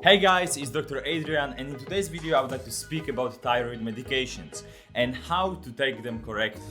Hey guys, it's Dr. Adrian, and in today's video I would like to speak about thyroid medications and how to take them correctly.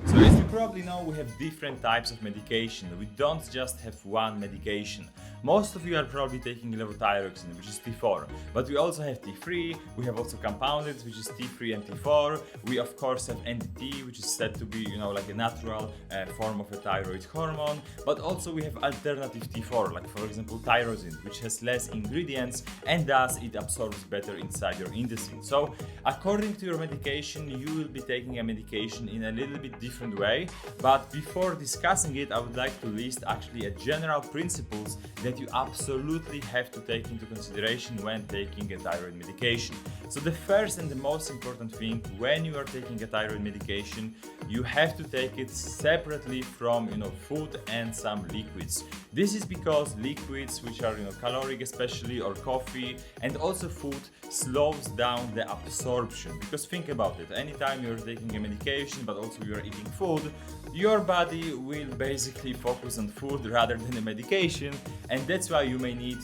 So as you probably know, we have different types of medication. We don't just have one medication. Most of you are probably taking levothyroxine, which is T4, but we also have T3, we have also compounded, which is T3 and T4. We of course have NDT, which is said to be, like a natural form of a thyroid hormone, but also we have alternative T4, like for example tyrosine, which has less ingredients and thus it absorbs better inside your intestine. So according to your medication, you will be taking a medication in a little bit different way, but before discussing it, I would like to list actually a general principles that you absolutely have to take into consideration when taking a thyroid medication. So the first and the most important thing when you are taking a thyroid medication, you have to take it separately from food and some liquids. This is because liquids, which are caloric especially, or coffee, and also food, slows down the absorption. Because think about it, anytime you're taking a medication but also you're eating food, your body will basically focus on food rather than the medication, and that's why you may need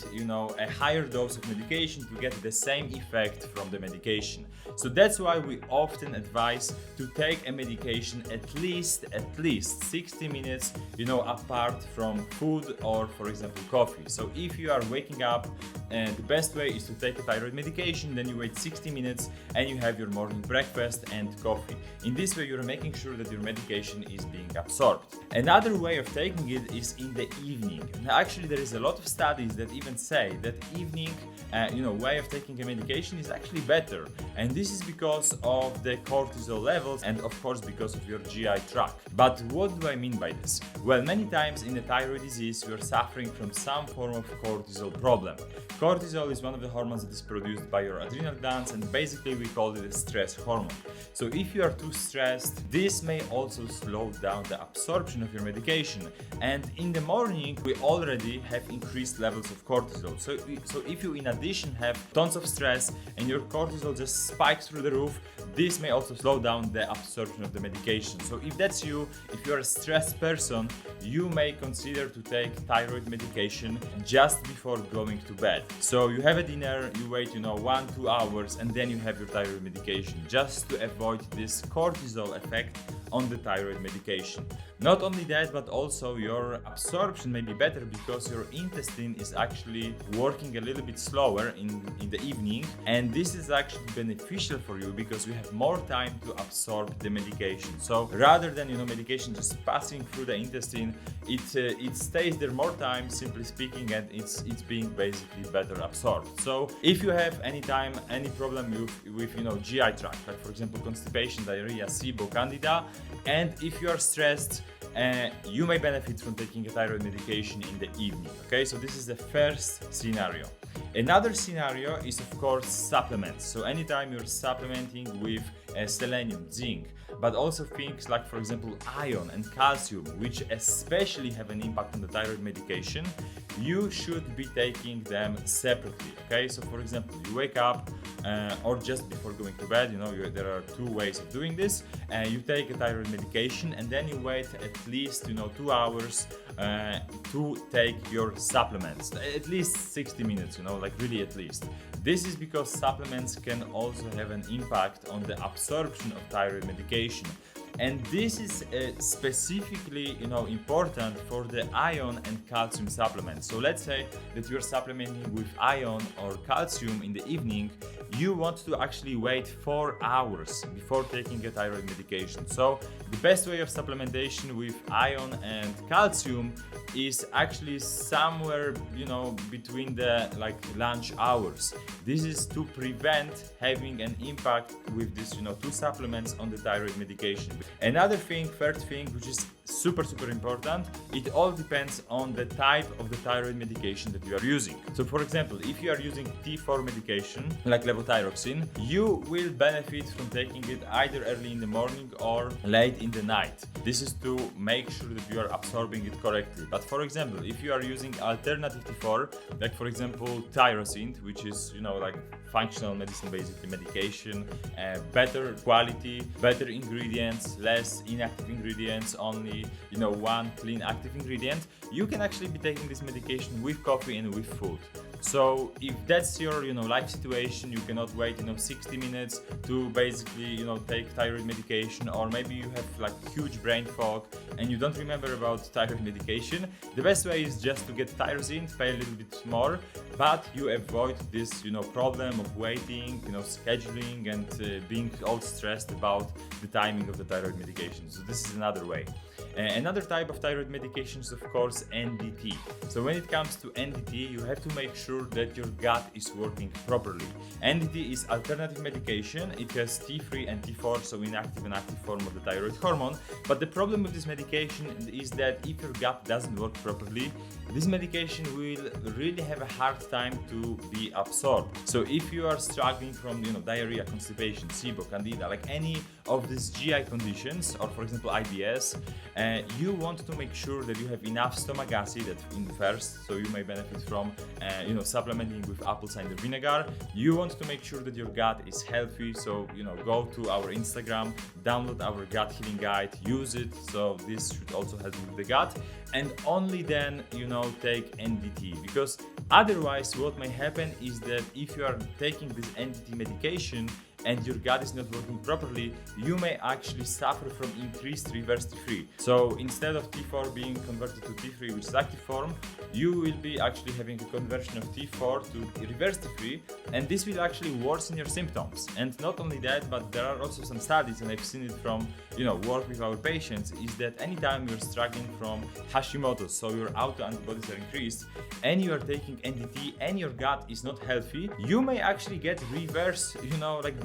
a higher dose of medication to get the same effect from the medication. So that's why we often advise to take a medication at least 60 minutes apart from food or for example coffee. So if you are waking up, and the best way is to take a thyroid medication, then you wait 60 minutes and you have your morning breakfast and coffee. In this way you're making sure that your medication is being absorbed. Another way of taking it is in the evening. Now, actually there is a lot of studies that even say that evening way of taking a medication is actually better, and this is because of the cortisol levels and of course because of your GI tract. But what do I mean by this? Well, many times in the thyroid disease you are suffering from some form of cortisol problem. Cortisol is one of the hormones that is produced by your adrenal glands, and basically we call it a stress hormone. So if you are too stressed, this may also slow down the absorption of your medication, and in the morning we already have increased levels of cortisol. So if you in addition have tons of stress and your cortisol just spikes through the roof, this may also slow down the absorption of the medication. So if that's you, if you're a stressed person, you may consider to take thyroid medication just before going to bed. So you have a dinner, you wait 1-2 hours, and then you have your thyroid medication, just to avoid this cortisol effect on the thyroid medication. Not only that, but also your absorption may be better because your intestine is actually working a little bit slower in the evening, and this is actually beneficial for you because you have more time to absorb the medication. So rather than medication just passing through the intestine, it stays there more time, simply speaking, and it's being basically better absorbed. So if you have any problem with GI tract, like for example constipation, diarrhea, SIBO, candida, and if you are stressed, you may benefit from taking a thyroid medication in the evening. Okay, so this is the first scenario. Another scenario is of course supplements. So anytime you're supplementing with selenium, zinc, but also things like for example iron and calcium, which especially have an impact on the thyroid medication, you should be taking them separately. Okay, so for example you wake up or just before going to bed, there are two ways of doing this. You take a thyroid medication and then you wait at least 2 hours to take your supplements, at least 60 minutes, like really at least. This is because supplements can also have an impact on the absorption of thyroid medication. And this is specifically important for the iron and calcium supplements. So let's say that you're supplementing with iron or calcium in the evening, you want to actually wait 4 hours before taking a thyroid medication. So the best way of supplementation with iron and calcium is actually somewhere between the lunch hours. This is to prevent having an impact with these two supplements on the thyroid medication. Another thing, third thing, which is super important, it all depends on the type of the thyroid medication that you are using. So for example, if you are using T4 medication like levothyroxine, you will benefit from taking it either early in the morning or late in the night. This is to make sure that you are absorbing it correctly. But for example, if you are using alternative T4, like for example tyrosine, which is like functional medicine, basically medication, better quality, better ingredients, less inactive ingredients, only only, one clean active ingredient. You can actually be taking this medication with coffee and with food. So if that's your, life situation, you cannot wait, 60 minutes to basically, take thyroid medication, or maybe you have like huge brain fog and you don't remember about thyroid medication. The best way is just to get tyrosine, pay a little bit more, but you avoid this, problem of waiting, scheduling and being all stressed about the timing of the thyroid medication. So this is another way. Another type of thyroid medication is of course NDT. So when it comes to NDT, you have to make sure that your gut is working properly. NDT is alternative medication. It has T3 and T4, so inactive and active form of the thyroid hormone. But the problem with this medication is that if your gut doesn't work properly, this medication will really have a hard time to be absorbed. So if you are struggling from diarrhea, constipation, SIBO, candida, like any of these GI conditions, or for example IBS, you want to make sure that you have enough stomach acid in first, so you may benefit from supplementing with apple cider vinegar. You want to make sure that your gut is healthy, so go to our Instagram, download our gut healing guide, use it, so this should also help with the gut, and only then take NDT, because otherwise what may happen is that if you are taking this NDT medication and your gut is not working properly, you may actually suffer from increased reverse T3. So instead of T4 being converted to T3, which is active form, you will be actually having a conversion of T4 to reverse T3, and this will actually worsen your symptoms. And not only that, but there are also some studies, and I've seen it from work with our patients, is that anytime you're struggling from Hashimoto's, so your autoantibodies are increased, and you are taking NDT and your gut is not healthy, you may actually get reverse,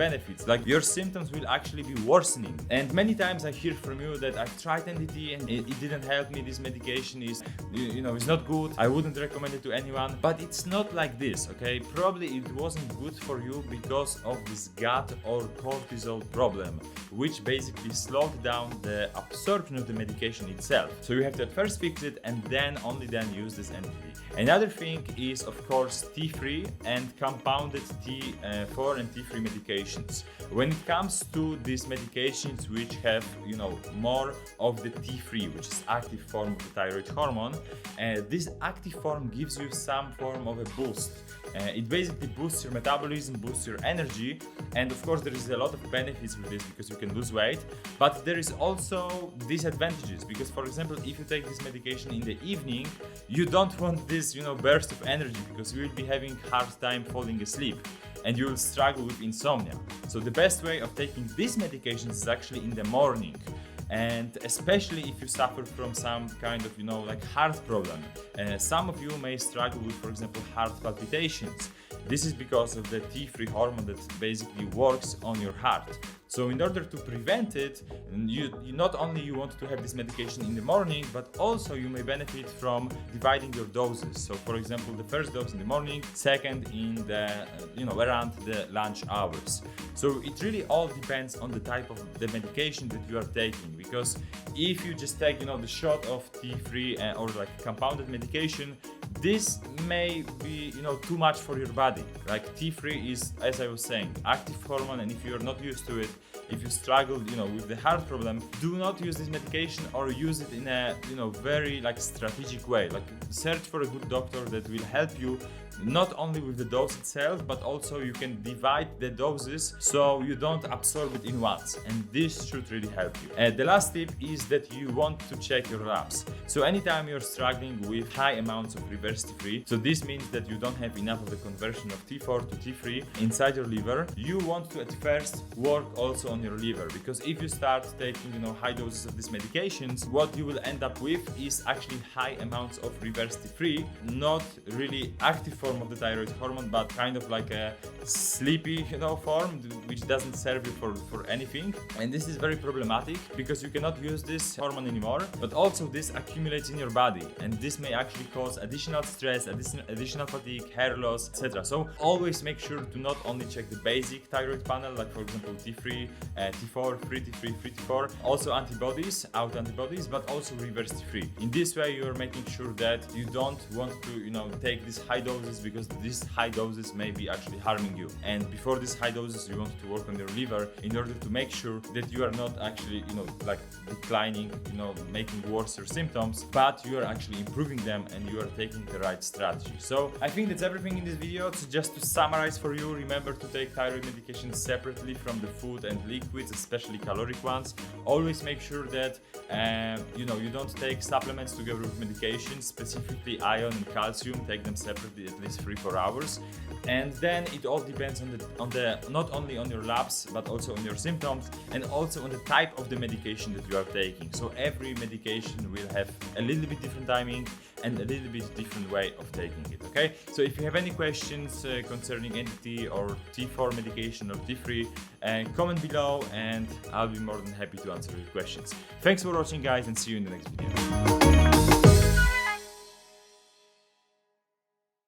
benefits, like your symptoms will actually be worsening. And many times I hear from you that I've tried NDT and it didn't help me, this medication is is not good, I wouldn't recommend it to anyone. But it's not like this, okay? Probably it wasn't good for you because of this gut or cortisol problem, which basically slowed down the absorption of the medication itself. So you have to at first fix it and then only then use this NDT. Another thing is of course T3 and compounded T4 and T3 medications. When it comes to these medications which have more of the T3, which is active form of the thyroid hormone, this active form gives you some form of a boost. It basically boosts your metabolism, boosts your energy, and of course there is a lot of benefits with this because you can lose weight, but there is also disadvantages, because for example if you take this medication in the evening, you don't want this burst of energy, because you will be having hard time falling asleep and you will struggle with insomnia. So the best way of taking these medications is actually in the morning. And especially if you suffer from some kind of heart problem. Some of you may struggle with, for example, heart palpitations. This is because of the T3 hormone that basically works on your heart. So in order to prevent it, you not only you want to have this medication in the morning, but also you may benefit from dividing your doses. So for example, the first dose in the morning, second in the around the lunch hours. So it really all depends on the type of the medication that you are taking, because if you just take the shot of T3 or like compounded medication, this may be too much for your body. Like T3 is, as I was saying, active hormone, and if you're not used to it, if you struggle with the heart problem, do not use this medication, or use it in a very strategic way. Like search for a good doctor that will help you not only with the dose itself, but also you can divide the doses so you don't absorb it in once, and this should really help you. The last tip is that you want to check your labs. So anytime you're struggling with high amounts of reverse T3, so this means that you don't have enough of the conversion of T4 to T3 inside your liver, you want to at first work also on your liver, because if you start taking high doses of these medications, what you will end up with is actually high amounts of reverse T3, not really active form of the thyroid hormone, but kind of like a sleepy form which doesn't serve you for anything. And this is very problematic because you cannot use this hormone anymore, but also this accumulates in your body, and this may actually cause additional stress, additional fatigue, hair loss, etc. So always make sure to not only check the basic thyroid panel, like for example T3 T4, free T3, free T4, also antibodies, autoantibodies, but also reverse T3. In this way, you're making sure that you don't want to, take these high doses, because these high doses may be actually harming you. And before these high doses, you want to work on your liver in order to make sure that you are not actually, like declining, making worse your symptoms, but you are actually improving them and you are taking the right strategy. So I think that's everything in this video. So just to summarize for you, remember to take thyroid medication separately from the food and liquids, especially caloric ones. Always make sure that you don't take supplements together with medication, specifically iron and calcium. Take them separately at least 3-4 hours. And then it all depends on the not only on your labs but also on your symptoms, and also on the type of the medication that you are taking. So every medication will have a little bit different timing and a little bit different way of taking it. Okay, so if you have any questions concerning NDT or T4 medication or T3, comment below and I'll be more than happy to answer your questions. Thanks for watching, guys, and see you in the next video.